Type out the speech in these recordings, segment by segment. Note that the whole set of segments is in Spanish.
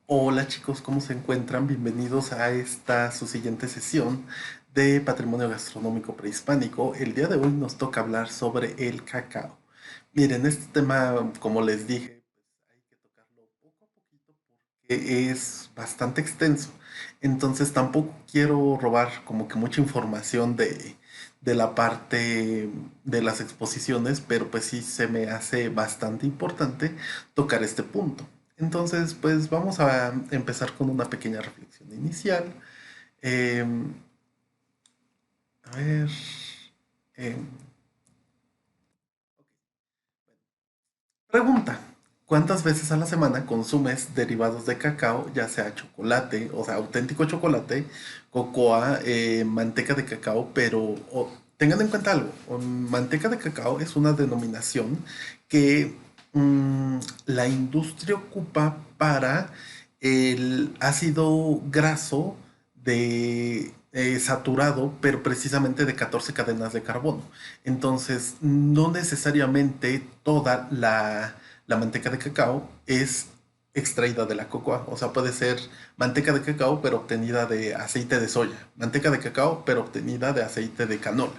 Hola chicos, ¿cómo se encuentran? Bienvenidos a esta su siguiente sesión de Patrimonio Gastronómico Prehispánico. El día de hoy nos toca hablar sobre el cacao. Miren, este tema, como les dije, pues hay que tocarlo poco a poquito porque es bastante extenso. Entonces tampoco quiero robar como que mucha información de la parte de las exposiciones, pero pues sí se me hace bastante importante tocar este punto. Entonces, pues vamos a empezar con una pequeña reflexión inicial. Em, a ver. em, Pregunta. ¿Cuántas veces a la semana consumes derivados de cacao, ya sea chocolate, o sea, auténtico chocolate, cocoa, manteca de cacao, pero tengan en cuenta algo, manteca de cacao es una denominación que la industria ocupa para el ácido graso de saturado, pero precisamente de 14 cadenas de carbono. Entonces, no necesariamente toda la manteca de cacao es extraída de la cocoa. O sea, puede ser manteca de cacao, pero obtenida de aceite de soya. Manteca de cacao, pero obtenida de aceite de canola.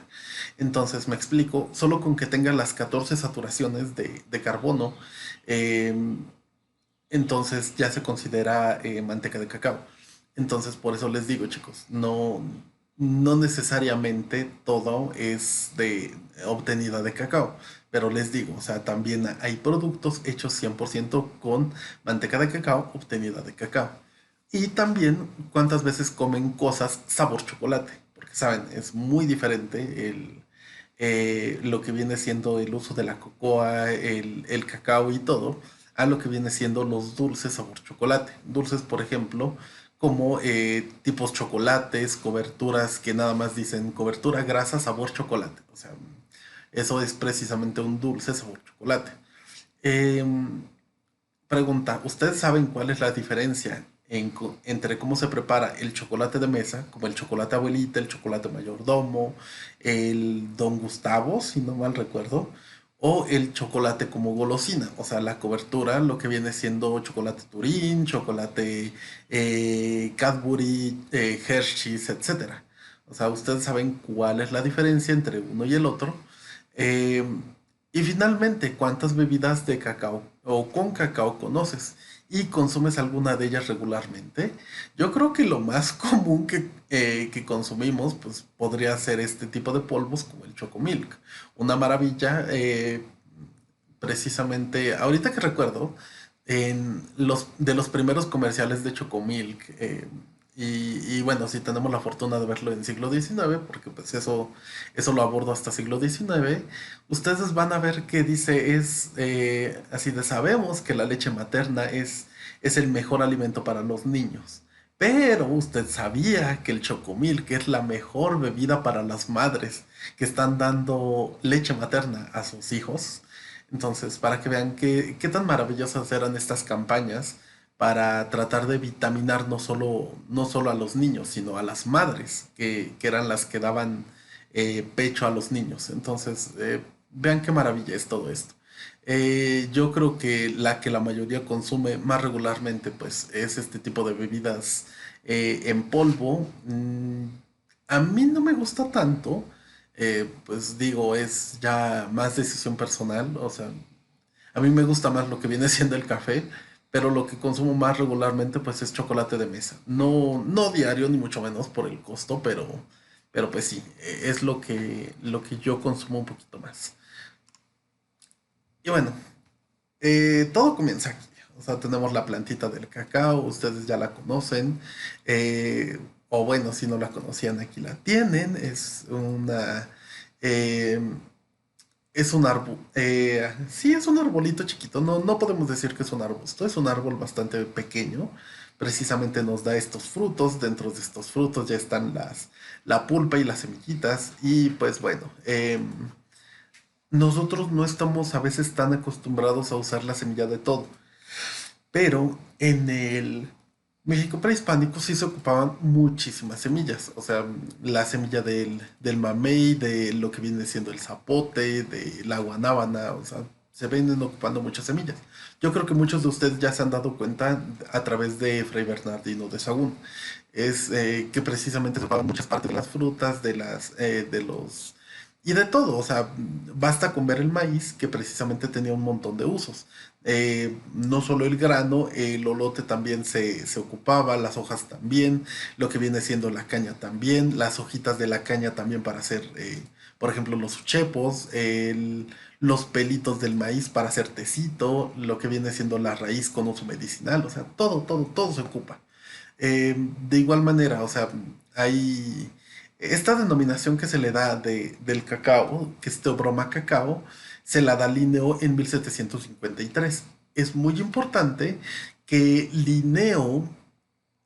Entonces, me explico, solo con que tenga las 14 saturaciones de carbono, eh, entonces ya se considera manteca de cacao. Entonces, por eso les digo, chicos, no necesariamente todo es obtenida de cacao, pero les digo, o sea, también hay productos hechos 100% con manteca de cacao obtenida de cacao. Y también cuántas veces comen cosas sabor chocolate, porque saben, es muy diferente lo que viene siendo el uso de la cocoa, el cacao y todo a lo que viene siendo los dulces sabor chocolate. Dulces, por ejemplo, como tipos chocolates, coberturas que nada más dicen cobertura grasa sabor chocolate. O sea, eso es precisamente un dulce sabor chocolate. Em, Pregunta, ¿ustedes saben cuál es la diferencia entre cómo se prepara el chocolate de mesa, como el chocolate abuelita, el chocolate mayordomo, el Don Gustavo, si no mal recuerdo, o el chocolate como golosina? O sea, la cobertura, lo que viene siendo chocolate Turín, chocolate Cadbury, Hershey's, etcétera. O sea, ¿ustedes saben cuál es la diferencia entre uno y el otro? Eh, y finalmente, ¿cuántas bebidas de cacao o con cacao conoces? ¿Y consumes alguna de ellas regularmente? Yo creo que lo más común que consumimos, pues podría ser este tipo de polvos como el Chocomilk. Una maravilla, precisamente, ahorita que recuerdo, de los primeros comerciales de Chocomilk, y bueno, si tenemos la fortuna de verlo en siglo XIX, porque pues eso lo abordo hasta siglo XIX, ustedes van a ver que dice, es así de sabemos que la leche materna es el mejor alimento para los niños. Pero usted sabía que el Chocomilk es la mejor bebida para las madres que están dando leche materna a sus hijos. Entonces, para que vean qué tan maravillosas eran estas campañas para tratar de vitaminar no solo a los niños, sino a las madres, que eran las que daban pecho a los niños. Entonces, vean qué maravilla es todo esto. Yo creo que la mayoría consume más regularmente, pues, es este tipo de bebidas en polvo. A mí no me gusta tanto, pues digo, es ya más decisión personal, o sea, a mí me gusta más lo que viene siendo el café, pero lo que consumo más regularmente pues es chocolate de mesa. No diario ni mucho menos por el costo, pero pues sí, es lo que yo consumo un poquito más. Y bueno, todo comienza aquí. O sea, tenemos la plantita del cacao, ustedes ya la conocen. O bueno, si no la conocían, aquí la tienen. Eh, es un árbol. Sí, es un arbolito chiquito. No podemos decir que es un arbusto. Es un árbol bastante pequeño. Precisamente nos da estos frutos. Dentro de estos frutos ya están la pulpa y las semillitas. Y pues bueno, nosotros no estamos a veces tan acostumbrados a usar la semilla de todo. Pero en el México prehispánico sí se ocupaban muchísimas semillas. O sea, la semilla del mamey, de lo que viene siendo el zapote, de la guanábana. O sea, se vienen ocupando muchas semillas. Yo creo que muchos de ustedes ya se han dado cuenta a través de Fray Bernardino de Sahagún. Es que precisamente se ocupaban muchas partes de las frutas, de los y de todo. O sea, basta con ver el maíz que precisamente tenía un montón de usos. No solo el grano, el olote también se ocupaba, las hojas también, lo que viene siendo la caña también, las hojitas de la caña también para hacer, por ejemplo, los uchepos, los pelitos del maíz para hacer tecito, lo que viene siendo la raíz con uso medicinal, o sea, todo, todo, todo se ocupa. De igual manera, o sea, hay esta denominación que se le da del cacao, que es Teobroma cacao, se la da Linneo en 1753. Es muy importante que Linneo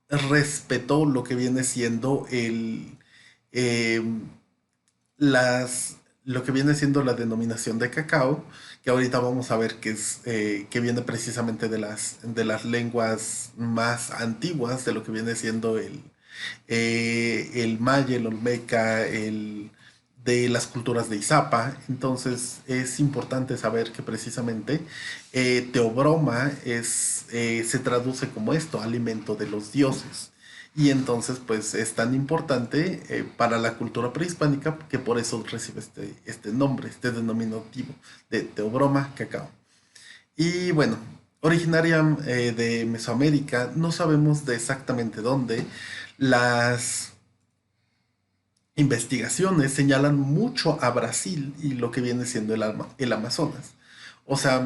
respetó lo que viene siendo eh, lo que viene siendo la denominación de cacao, que ahorita vamos a ver que viene precisamente de las lenguas más antiguas, de lo que viene siendo el maya, el olmeca, de las culturas de Izapa. Entonces es importante saber que precisamente teobroma se traduce como esto, alimento de los dioses. Y entonces pues es tan importante para la cultura prehispánica que por eso recibe este nombre, este denominativo de teobroma cacao. Y bueno, originaria de Mesoamérica, no sabemos de exactamente dónde. Las investigaciones señalan mucho a Brasil y lo que viene siendo el Amazonas. O sea,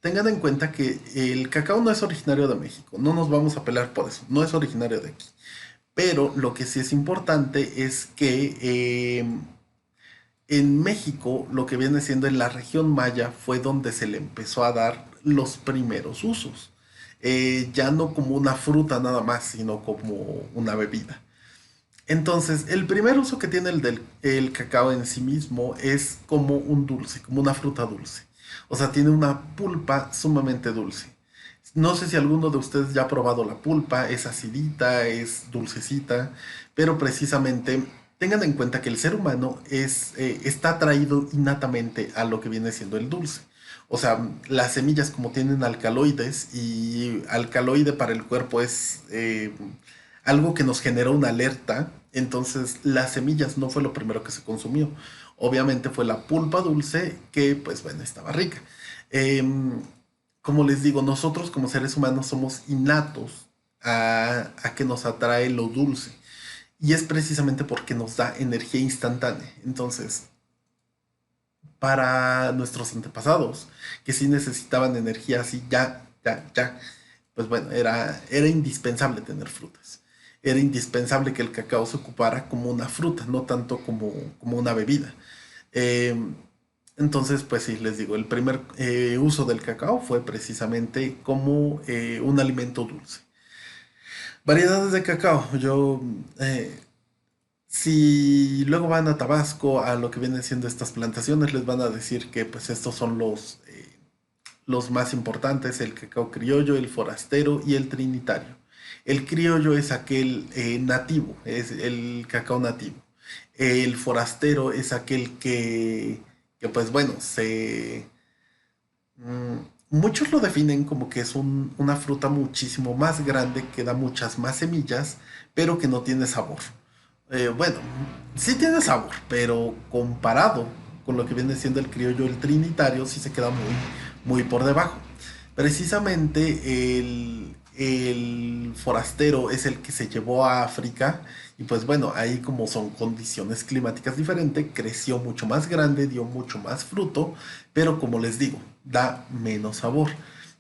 tengan en cuenta que el cacao no es originario de México, no nos vamos a pelear por eso, no es originario de aquí. Pero lo que sí es importante es que en México, lo que viene siendo en la región maya, fue donde se le empezó a dar los primeros usos. Ya no como una fruta nada más, sino como una bebida. Entonces, el primer uso que tiene el cacao en sí mismo es como un dulce, como una fruta dulce. O sea, tiene una pulpa sumamente dulce. No sé si alguno de ustedes ya ha probado la pulpa, es acidita, es dulcecita, pero precisamente tengan en cuenta que el ser humano está atraído innatamente a lo que viene siendo el dulce. O sea, las semillas como tienen alcaloides y alcaloide para el cuerpo es algo que nos genera una alerta, entonces las semillas no fue lo primero que se consumió. Obviamente fue la pulpa dulce que pues bueno, estaba rica. Em, Como les digo, nosotros como seres humanos somos innatos a que nos atrae lo dulce. Y es precisamente porque nos da energía instantánea. Entonces, para nuestros antepasados, que sí necesitaban energía así, ya, ya, ya, pues bueno, era indispensable tener frutas. Era indispensable que el cacao se ocupara como una fruta, no tanto como una bebida. Eh, entonces, pues sí, les digo, el primer uso del cacao fue precisamente como un alimento dulce. Variedades de cacao. Si luego van a Tabasco, a lo que vienen siendo estas plantaciones, les van a decir que pues estos son los más importantes, el cacao criollo, el forastero y el trinitario. El criollo es aquel nativo, es el cacao nativo. El forastero es aquel que pues bueno, muchos lo definen como que es una fruta muchísimo más grande, que da muchas más semillas, pero que no tiene sabor. Bueno, sí tiene sabor, pero comparado con lo que viene siendo el criollo, el trinitario, sí se queda muy por debajo. Precisamente el forastero es el que se llevó a África y pues bueno, ahí como son condiciones climáticas diferentes, creció mucho más grande, dio mucho más fruto, pero como les digo, da menos sabor.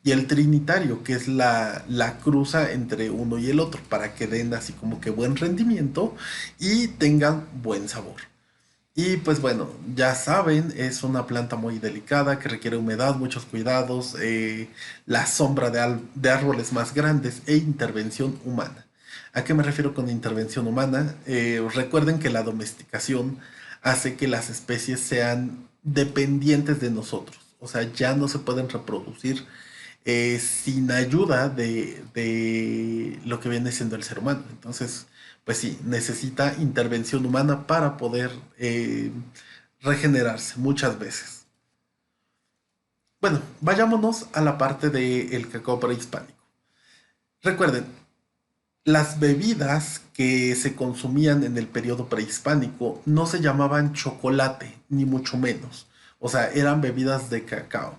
Y el trinitario, que es la cruza entre uno y el otro, para que den así como que buen rendimiento y tengan buen sabor. Y pues bueno, ya saben, es una planta muy delicada que requiere humedad, muchos cuidados, la sombra de árboles más grandes e intervención humana. ¿A qué me refiero con intervención humana? Recuerden que la domesticación hace que las especies sean dependientes de nosotros. O sea, ya no se pueden reproducir sin ayuda de lo que viene siendo el ser humano. Entonces, pues sí, necesita intervención humana para poder regenerarse muchas veces. Bueno, vayámonos a la parte del cacao prehispánico. Recuerden, las bebidas que se consumían en el periodo prehispánico no se llamaban chocolate, ni mucho menos. O sea, eran bebidas de cacao.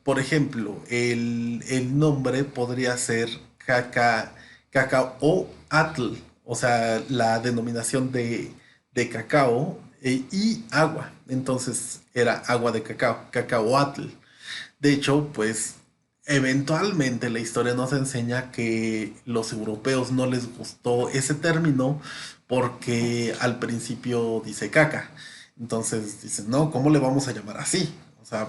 Por ejemplo, el nombre podría ser cacao o atl, o sea, la denominación de cacao y agua. Entonces era agua de cacao, cacao atl. De hecho, pues eventualmente la historia nos enseña que los europeos no les gustó ese término porque al principio dice caca. Entonces dicen, no, ¿cómo le vamos a llamar así? O sea,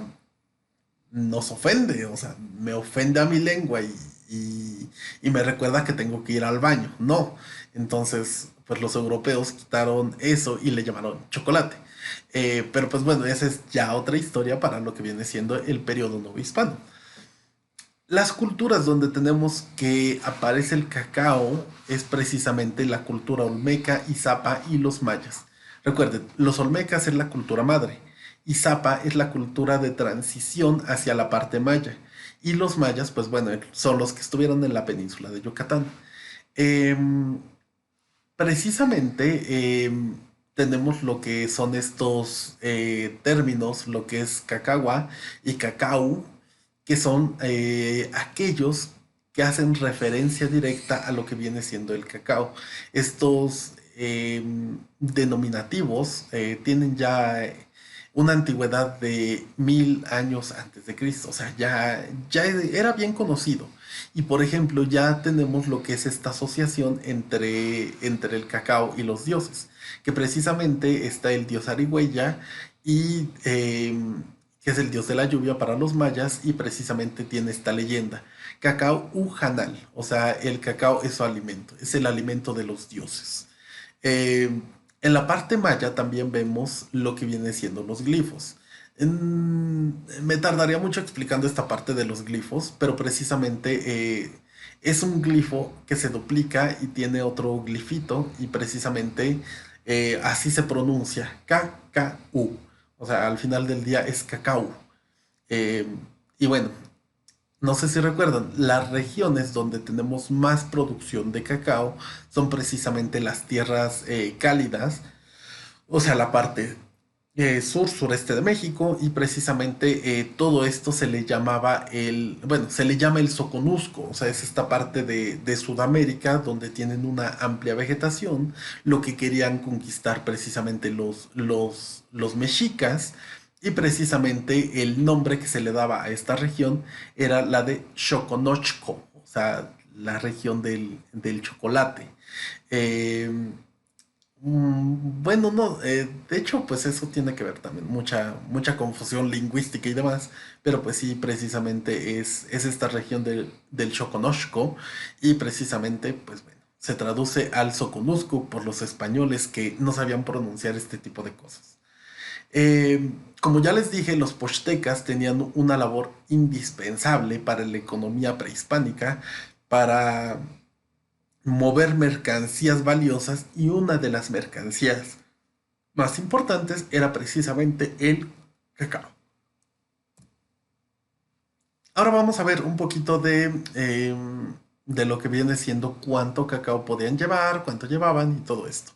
nos ofende, o sea, me ofende a mi lengua y me recuerda que tengo que ir al baño. No. Entonces, pues los europeos quitaron eso y le llamaron chocolate. Pero pues bueno, esa es ya otra historia para lo que viene siendo el periodo novohispano. Las culturas donde tenemos que aparece el cacao es precisamente la cultura olmeca, Izapa y los mayas. Recuerden, los olmecas es la cultura madre, Izapa es la cultura de transición hacia la parte maya y los mayas, pues bueno, son los que estuvieron en la península de Yucatán. Em, Precisamente tenemos lo que son estos términos, lo que es cacagua y cacao, que son aquellos que hacen referencia directa a lo que viene siendo el cacao. Estos denominativos tienen ya una antigüedad de 1000 años antes de Cristo, o sea, ya era bien conocido. Y por ejemplo, ya tenemos lo que es esta asociación entre el cacao y los dioses, que precisamente está el dios Arihuella y que es el dios de la lluvia para los mayas y precisamente tiene esta leyenda. Cacao Ujanal, o sea, el cacao es su alimento, es el alimento de los dioses. Eh, en la parte maya también vemos lo que viene siendo los glifos. Me tardaría mucho explicando esta parte de los glifos, pero precisamente es un glifo que se duplica y tiene otro glifito y precisamente así se pronuncia, KKU. O sea, al final del día es cacao. Eh, y bueno, no sé si recuerdan, las regiones donde tenemos más producción de cacao son precisamente las tierras cálidas, o sea, la parte sureste de México, y precisamente todo esto se le llamaba bueno, se le llama el Soconusco, o sea, es esta parte de Sudamérica donde tienen una amplia vegetación, lo que querían conquistar precisamente los mexicas, y precisamente el nombre que se le daba a esta región era la de Xoconochco, o sea, la región del chocolate. Eh, bueno, no, de hecho, pues eso tiene que ver también, mucha confusión lingüística y demás, pero pues sí, precisamente es esta región del Choconosco y precisamente, pues bueno, se traduce al Soconusco por los españoles que no sabían pronunciar este tipo de cosas. Como ya les dije, los pochtecas tenían una labor indispensable para la economía prehispánica, para mover mercancías valiosas y una de las mercancías más importantes era precisamente el cacao. Ahora vamos a ver un poquito de lo que viene siendo cuánto cacao podían llevar, cuánto llevaban y todo esto.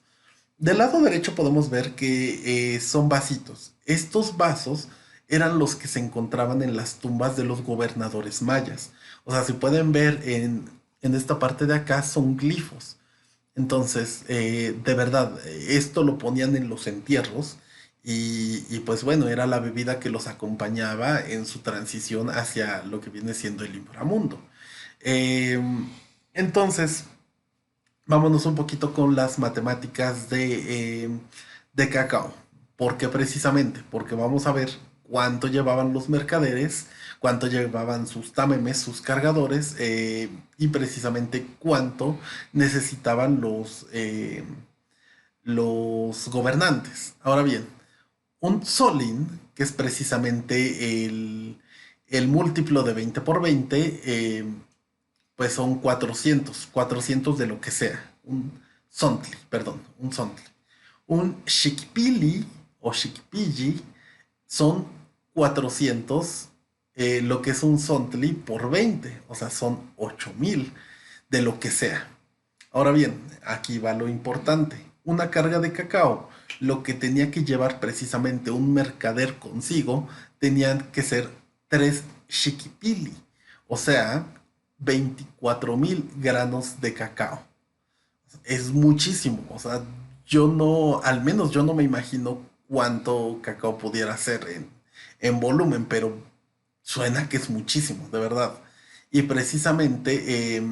Del lado derecho podemos ver que son vasitos. Estos vasos eran los que se encontraban en las tumbas de los gobernadores mayas. O sea, si pueden ver en esta parte de acá son glifos. Entonces, de verdad, esto lo ponían en los entierros y pues bueno, era la bebida que los acompañaba en su transición hacia lo que viene siendo el inframundo. Eh, entonces, vámonos un poquito con las matemáticas de cacao. ¿Por qué precisamente? Porque vamos a ver cuánto llevaban los mercaderes, cuánto llevaban sus támemes, sus cargadores, y precisamente cuánto necesitaban los gobernantes. Ahora bien, un solín, que es precisamente el múltiplo de 20 por 20, pues son 400 de lo que sea. Un sontli, perdón, un sontli. Un shikpili o shikpilli son 400 lo que es un Sontli por 20, o sea, son 8,000 de lo que sea. Ahora bien, aquí va lo importante. Una carga de cacao, lo que tenía que llevar precisamente un mercader consigo, tenían que ser 3 shikipili, o sea, 24,000 granos de cacao. Es muchísimo, o sea, yo no, al menos yo no me imagino cuánto cacao pudiera ser en volumen, pero suena que es muchísimo, de verdad. Y precisamente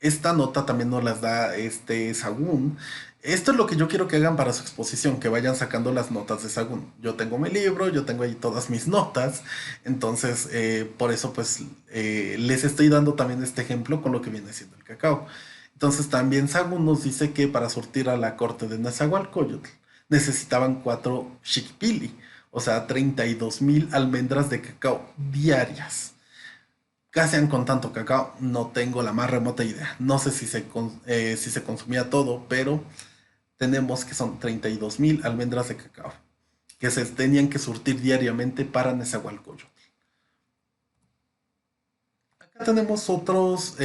esta nota también nos las da este Sagún. Esto es lo que yo quiero que hagan para su exposición, que vayan sacando las notas de Sagún. Yo tengo mi libro, yo tengo ahí todas mis notas, entonces por eso pues les estoy dando también este ejemplo con lo que viene siendo el cacao. Entonces también Sagún nos dice que para surtir a la corte de Nezahualcóyotl necesitaban 4 xicpili, o sea, 32,000 almendras de cacao diarias. ¿Qué hacían con tanto cacao? No tengo la más remota idea. No sé si se consumía todo, pero tenemos que son 32,000 almendras de cacao que se tenían que surtir diariamente para Nezahualcóyotl. Acá tenemos otros,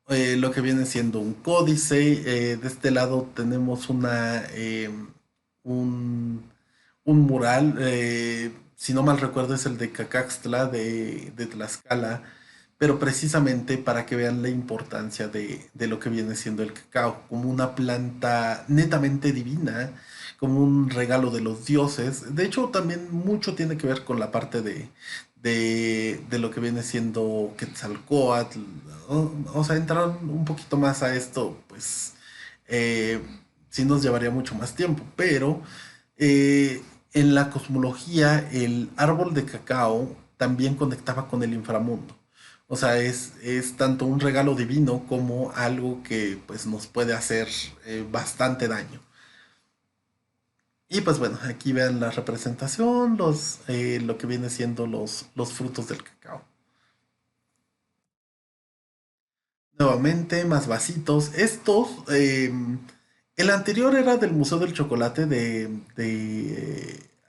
lo que viene siendo un códice. De este lado tenemos un, un mural, si no mal recuerdo es el de Cacaxtla de Tlaxcala, pero precisamente para que vean la importancia de lo que viene siendo el cacao, como una planta netamente divina, como un regalo de los dioses. De hecho, también mucho tiene que ver con la parte de lo que viene siendo Quetzalcóatl. O sea, entrar un poquito más a esto, pues eh, sí nos llevaría mucho más tiempo, pero eh, en la cosmología el árbol de cacao también conectaba con el inframundo. O sea, es tanto un regalo divino como algo que pues nos puede hacer bastante daño. Y pues bueno, aquí vean la representación, lo que viene siendo los frutos del cacao. Nuevamente, más vasitos. Estos, el anterior era del Museo del Chocolate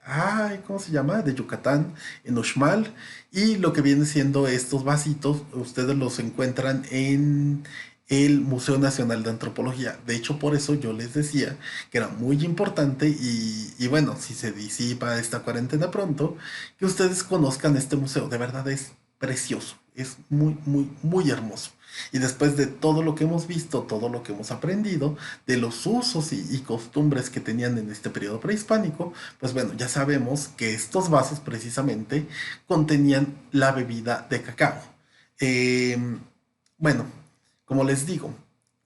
ay, ¿cómo se llama? De Yucatán, en Uxmal. Y lo que viene siendo estos vasitos, ustedes los encuentran en el Museo Nacional de Antropología. De hecho, por eso yo les decía que era muy importante y bueno, si se disipa esta cuarentena pronto, que ustedes conozcan este museo. De verdad es precioso, es muy, muy, muy hermoso. Y después de todo lo que hemos visto, todo lo que hemos aprendido, de los usos y costumbres que tenían en este periodo prehispánico, pues bueno, ya sabemos que estos vasos precisamente contenían la bebida de cacao. Eh, bueno, como les digo,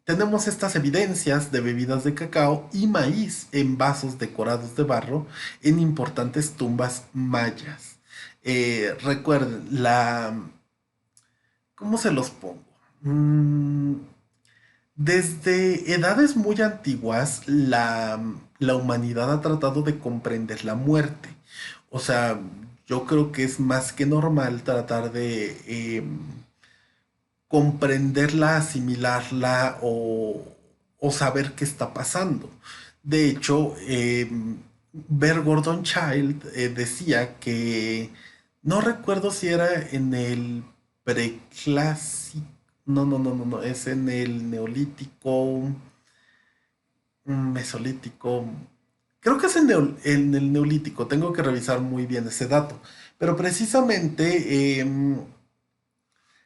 tenemos estas evidencias de bebidas de cacao y maíz en vasos decorados de barro en importantes tumbas mayas. Recuerden, ¿cómo se los pongo? Mm, Desde edades muy antiguas, la humanidad ha tratado de comprender la muerte. O sea, yo creo que es más que normal tratar de comprenderla, asimilarla o saber qué está pasando. De hecho, Bert Gordon Child decía que, no recuerdo si era en el preclásico, no, es en el neolítico, mesolítico, creo que es en el neolítico, tengo que revisar muy bien ese dato, pero precisamente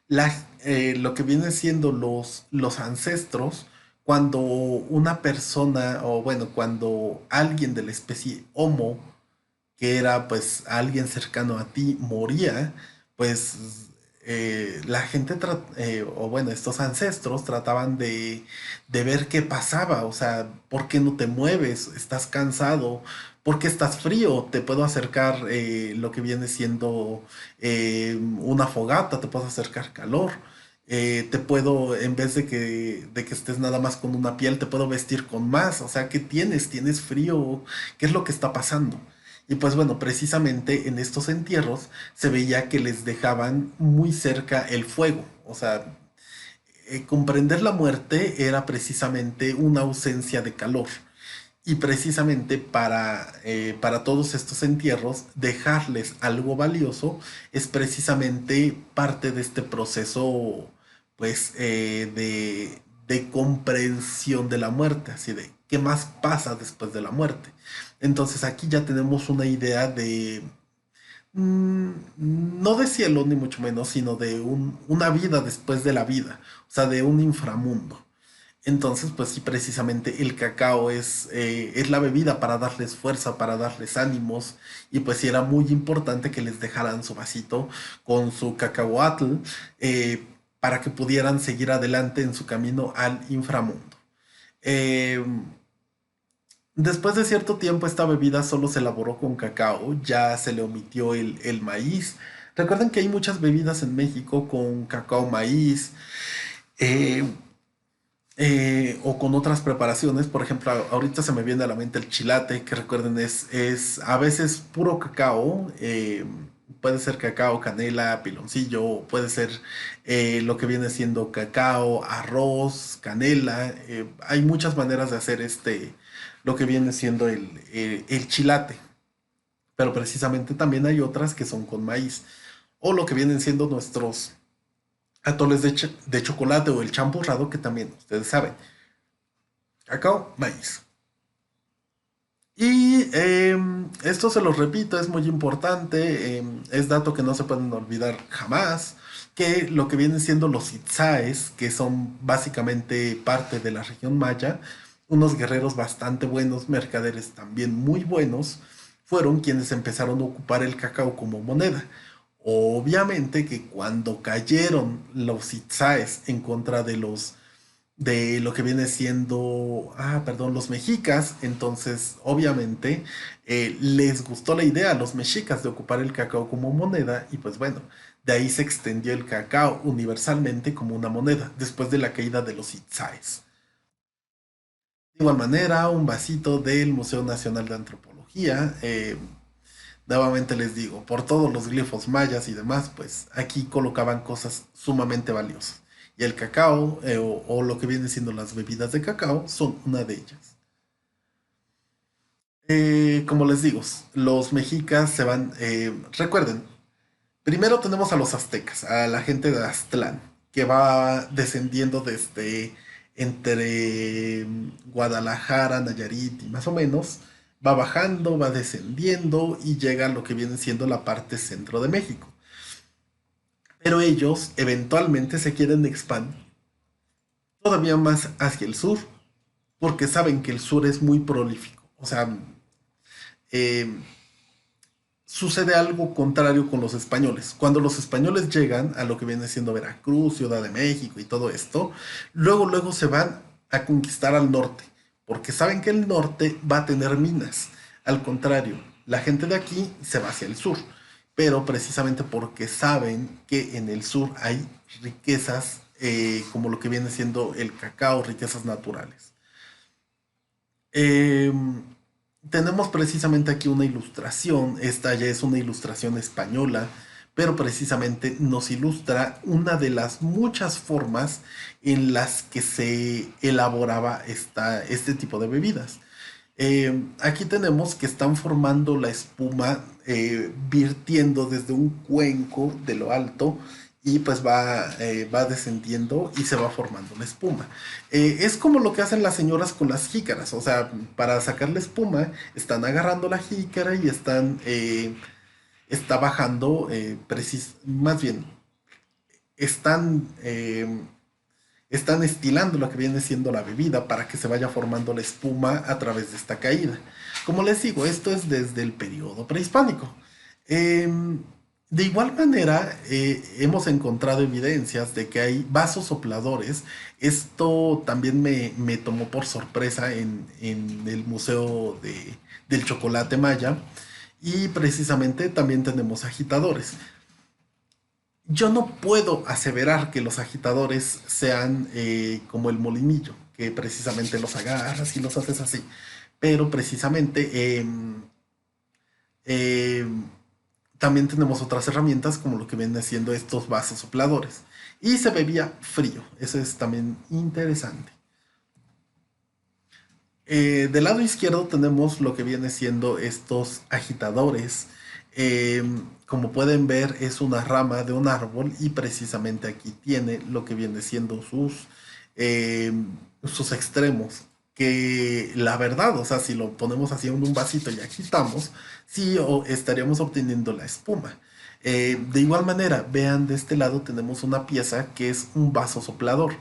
lo que viene siendo los ancestros, cuando una persona, o bueno, cuando alguien de la especie Homo, que era pues alguien cercano a ti, moría, pues la gente, o bueno, estos ancestros trataban de ver qué pasaba, o sea, ¿por qué no te mueves? ¿Estás cansado? ¿Por qué estás frío? Te puedo acercar lo que viene siendo una fogata, te puedo acercar calor. Te puedo, en vez de que estés nada más con una piel, te puedo vestir con más. O sea, ¿qué tienes? ¿Tienes frío? ¿Qué es lo que está pasando? Y pues bueno, precisamente en estos entierros se veía que les dejaban muy cerca el fuego. O sea, comprender la muerte era precisamente una ausencia de calor. Y precisamente para todos estos entierros, dejarles algo valioso es precisamente parte de este proceso, pues, de comprensión de la muerte, así de qué más pasa después de la muerte. Entonces aquí ya tenemos una idea de, no de cielo ni mucho menos, sino de una vida después de la vida, o sea, de un inframundo. Entonces, pues sí, precisamente el cacao es la bebida para darles fuerza, para darles ánimos, y pues sí era muy importante que les dejaran su vasito con su cacahuatl eh, para que pudieran seguir adelante en su camino al inframundo. Eh, Después de cierto tiempo esta bebida solo se elaboró con cacao, ya se le omitió el maíz. Recuerden que hay muchas bebidas en México con cacao maíz, eh, o con otras preparaciones. Por ejemplo, ahorita se me viene a la mente el chilate, que recuerden es a veces puro cacao. Puede ser cacao, canela, piloncillo, puede ser lo que viene siendo cacao, arroz, canela. Hay muchas maneras de hacer lo que viene siendo el chilate, pero precisamente también hay otras que son con maíz, o lo que vienen siendo nuestros atoles de chocolate o el champurrado, que también ustedes saben, cacao, maíz. Y esto se los repito, es muy importante, es dato que no se pueden olvidar jamás, que lo que vienen siendo los itzaes, que son básicamente parte de la región maya, unos guerreros bastante buenos, mercaderes también muy buenos, fueron quienes empezaron a ocupar el cacao como moneda. Obviamente que cuando cayeron los itzaes en contra de lo que viene siendo, perdón, los mexicas. Entonces, obviamente, les gustó la idea a los mexicas de ocupar el cacao como moneda y pues bueno, de ahí se extendió el cacao universalmente como una moneda después de la caída de los itzáes. De igual manera, un vasito del Museo Nacional de Antropología. Nuevamente les digo, por todos los glifos mayas y demás, pues aquí colocaban cosas sumamente valiosas. Y el cacao, o lo que vienen siendo las bebidas de cacao, son una de ellas. Como les digo, los mexicas se van, recuerden, primero tenemos a los aztecas, a la gente de Aztlán, que va descendiendo desde entre Guadalajara, Nayarit y más o menos, va bajando, va descendiendo y llega a lo que viene siendo la parte centro de México. Pero ellos eventualmente se quieren expandir todavía más hacia el sur, porque saben que el sur es muy prolífico. O sea, eh, sucede algo contrario con los españoles. Cuando los españoles llegan a lo que viene siendo Veracruz, Ciudad de México y todo esto, luego se van a conquistar al norte, porque saben que el norte va a tener minas. Al contrario, la gente de aquí se va hacia el sur, pero precisamente porque saben que en el sur hay riquezas, como lo que viene siendo el cacao, riquezas naturales. Eh, Tenemos precisamente aquí una ilustración, esta ya es una ilustración española, pero precisamente nos ilustra una de las muchas formas en las que se elaboraba este tipo de bebidas. Aquí tenemos que están formando la espuma, virtiendo desde un cuenco de lo alto y pues va descendiendo y se va formando la espuma. Es como lo que hacen las señoras con las jícaras, o sea, para sacar la espuma están agarrando la jícara y está bajando, más bien, están están estilando lo que viene siendo la bebida para que se vaya formando la espuma a través de esta caída. Como les digo, esto es desde el periodo prehispánico. De igual manera, hemos encontrado evidencias de que hay vasos sopladores. Esto también me tomó por sorpresa en el Museo del Chocolate Maya. Y precisamente también tenemos agitadores. Yo no puedo aseverar que los agitadores sean como el molinillo, que precisamente los agarras y los haces así. Pero precisamente eh, también tenemos otras herramientas como lo que vienen siendo estos vasos sopladores. Y se bebía frío, eso es también interesante. Del lado izquierdo tenemos lo que viene siendo estos agitadores. Eh, Como pueden ver, es una rama de un árbol y precisamente aquí tiene lo que viene siendo eh, sus extremos. Que la verdad, o sea, si lo ponemos así en un vasito y agitamos, sí estaríamos obteniendo la espuma. De igual manera, vean de este lado tenemos una pieza que es un vaso soplador.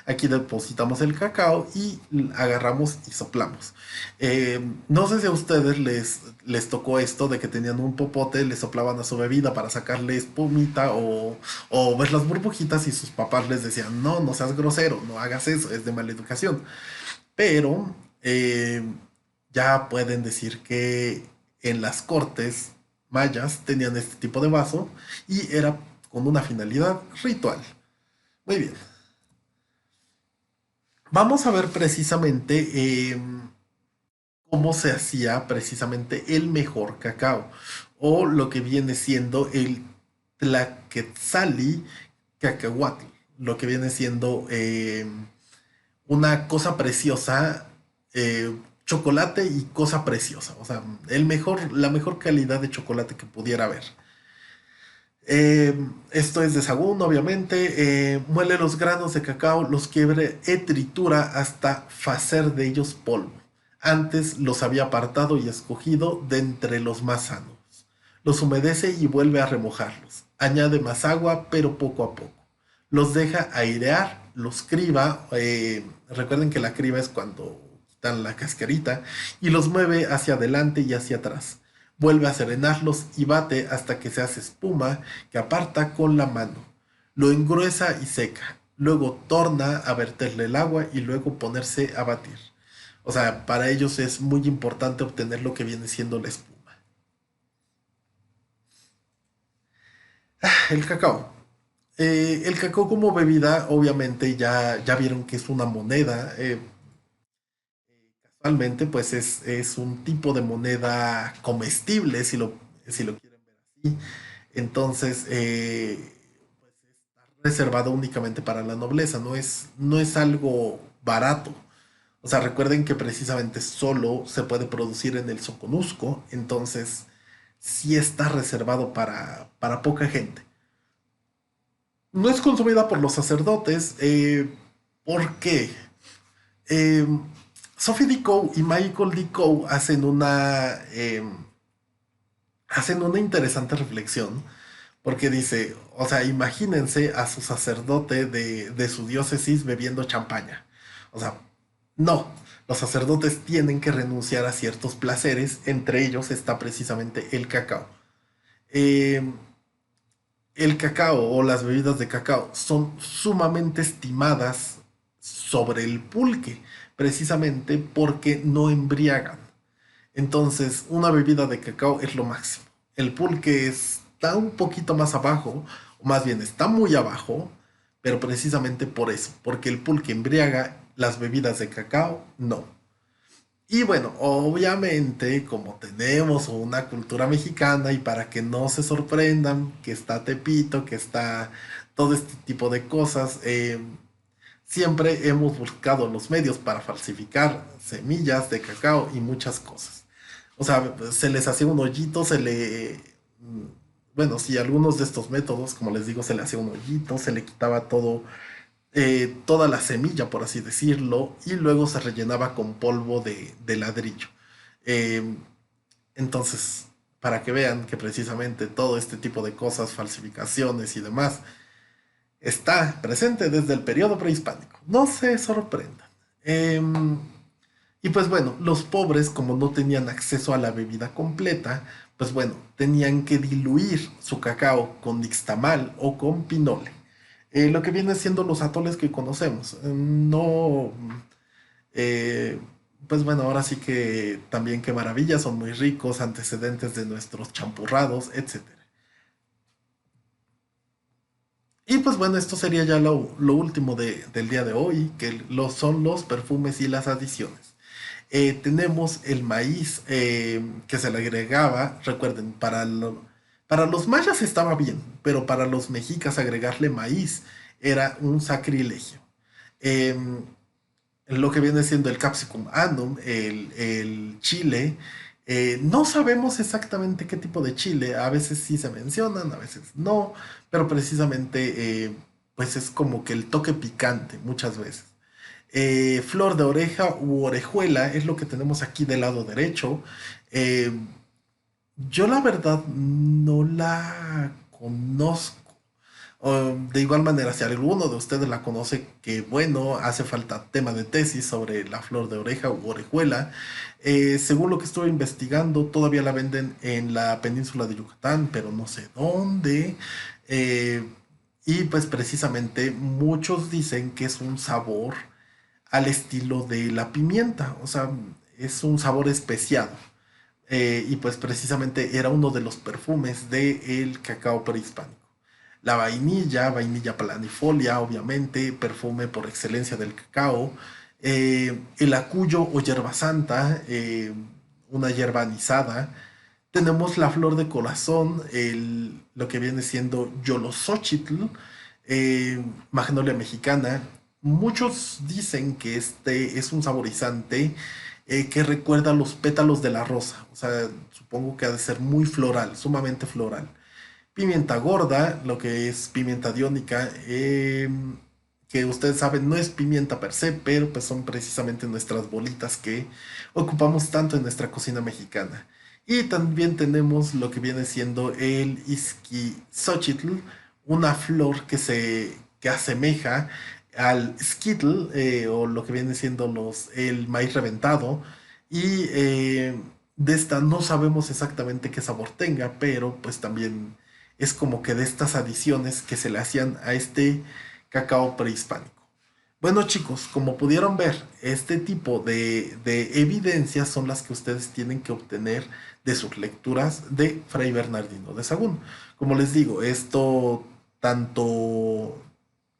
Aquí depositamos el cacao y agarramos y soplamos. No sé si a ustedes les tocó esto de que tenían un popote, le soplaban a su bebida para sacarle espumita o ver las burbujitas y sus papás les decían, no, no seas grosero, no hagas eso, es de mala educación. Pero ya pueden decir que en las cortes mayas tenían este tipo de vaso y era con una finalidad ritual. Muy bien. Vamos a ver precisamente cómo se hacía precisamente el mejor cacao o lo que viene siendo el Tlaquetzali cacahuatl, lo que viene siendo una cosa preciosa, chocolate y cosa preciosa, o sea, la mejor calidad de chocolate que pudiera haber. Esto es de sagún, obviamente. Muele los granos de cacao, los quiebre y tritura hasta hacer de ellos polvo. Antes los había apartado y escogido de entre los más sanos. Los humedece y vuelve a remojarlos. Añade más agua, pero poco a poco. Los deja airear, los criba. Recuerden que la criba es cuando quitan la cascarita. Y los mueve hacia adelante y hacia atrás. Vuelve a serenarlos y bate hasta que se hace espuma que aparta con la mano. Lo engruesa y seca. Luego torna a verterle el agua y luego ponerse a batir. O sea, para ellos es muy importante obtener lo que viene siendo la espuma. El cacao. El cacao como bebida, obviamente ya vieron que es una moneda. Casualmente, pues es un tipo de moneda comestible, si lo quieren ver así. Entonces, reservado únicamente para la nobleza, no es algo barato. O sea, recuerden que precisamente solo se puede producir en el Soconusco, entonces sí está reservado para poca gente. No es consumida por los sacerdotes, ¿por qué? Eh, Sophie Deco y Michael Deco hacen una interesante reflexión porque dice, o sea, imagínense a su sacerdote de su diócesis bebiendo champaña. O sea, no, los sacerdotes tienen que renunciar a ciertos placeres, entre ellos está precisamente el cacao. Eh, el cacao o las bebidas de cacao son sumamente estimadas sobre el pulque, precisamente porque no embriagan. Entonces, una bebida de cacao es lo máximo. El pulque está un poquito más abajo, o más bien está muy abajo, pero precisamente por eso, porque el pulque embriaga, las bebidas de cacao no. Y bueno, obviamente, como tenemos una cultura mexicana y para que no se sorprendan que está Tepito, que está todo este tipo de cosas, siempre hemos buscado los medios para falsificar semillas de cacao y muchas cosas. O sea, se les hacía un hoyito, bueno, sí, algunos de estos métodos, como les digo, se le hacía un hoyito, se le quitaba todo, toda la semilla, por así decirlo, y luego se rellenaba con polvo de ladrillo. Eh, entonces, para que vean que precisamente todo este tipo de cosas, falsificaciones y demás, está presente desde el periodo prehispánico. No se sorprendan. Y pues bueno, los pobres, como no tenían acceso a la bebida completa, pues bueno, tenían que diluir su cacao con nixtamal o con pinole. Lo que viene siendo los atoles que conocemos. No, eh, pues bueno, ahora sí que también qué maravilla, son muy ricos, antecedentes de nuestros champurrados, etcétera. Y pues bueno, esto sería ya lo último del día de hoy, que son los perfumes y las adiciones. Tenemos el maíz que se le agregaba, recuerden, para los mayas estaba bien, pero para los mexicas agregarle maíz era un sacrilegio. Eh, lo que viene siendo el Capsicum annum, el chile. No sabemos exactamente qué tipo de chile, a veces sí se mencionan, a veces no, pero precisamente pues es como que el toque picante muchas veces. Flor de oreja u orejuela es lo que tenemos aquí del lado derecho. Eh, yo la verdad no la conozco. De igual manera, si alguno de ustedes la conoce, que bueno, hace falta tema de tesis sobre la flor de oreja u orejuela. Según lo que estuve investigando, todavía la venden en la península de Yucatán, pero no sé dónde. Eh, y pues precisamente muchos dicen que es un sabor al estilo de la pimienta, o sea, es un sabor especiado. Y pues precisamente era uno de los perfumes del cacao prehispánico. La vainilla, vainilla planifolia, obviamente, perfume por excelencia del cacao. El acuyo o hierba santa, una hierba anisada. Tenemos la flor de corazón, lo que viene siendo Yolosochitl, Magnolia mexicana. Muchos dicen que este es un saborizante que recuerda los pétalos de la rosa. O sea, supongo que ha de ser muy floral, sumamente floral. Pimienta gorda, lo que es pimienta diónica, que ustedes saben no es pimienta per se, pero pues son precisamente nuestras bolitas que ocupamos tanto en nuestra cocina mexicana. Y también tenemos lo que viene siendo el Izquizochitl, una flor que asemeja al skittle, o lo que viene siendo el maíz reventado. Y de esta no sabemos exactamente qué sabor tenga, pero pues también es como que de estas adiciones que se le hacían a este cacao prehispánico. Bueno chicos, como pudieron ver, este tipo de evidencias son las que ustedes tienen que obtener de sus lecturas de Fray Bernardino de Sahagún. Como les digo, esto tanto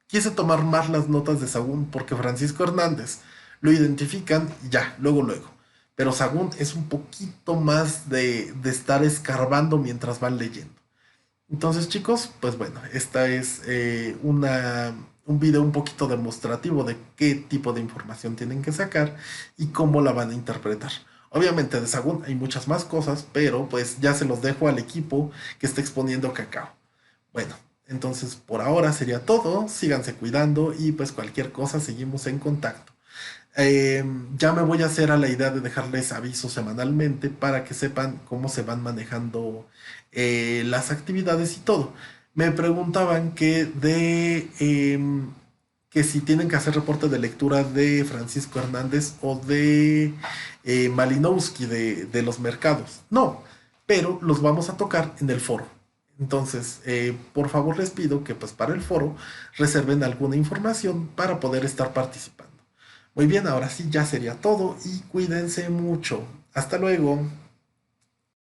quise tomar más las notas de Sahagún porque Francisco Hernández lo identifican y ya, luego, luego. Pero Sahagún es un poquito más de estar escarbando mientras van leyendo. Entonces, chicos, pues bueno, esta es un video un poquito demostrativo de qué tipo de información tienen que sacar y cómo la van a interpretar. Obviamente de Sagún hay muchas más cosas, pero pues ya se los dejo al equipo que está exponiendo cacao. Bueno, entonces por ahora sería todo, síganse cuidando y pues cualquier cosa seguimos en contacto. Eh, ya me voy a hacer a la idea de dejarles avisos semanalmente para que sepan cómo se van manejando las actividades y todo. Me preguntaban que si tienen que hacer reporte de lectura de Francisco Hernández o de Malinowski de los mercados. No, pero los vamos a tocar en el foro. Entonces, por favor les pido que pues para el foro reserven alguna información para poder estar participando. Muy bien, ahora sí ya sería todo y cuídense mucho. Hasta luego.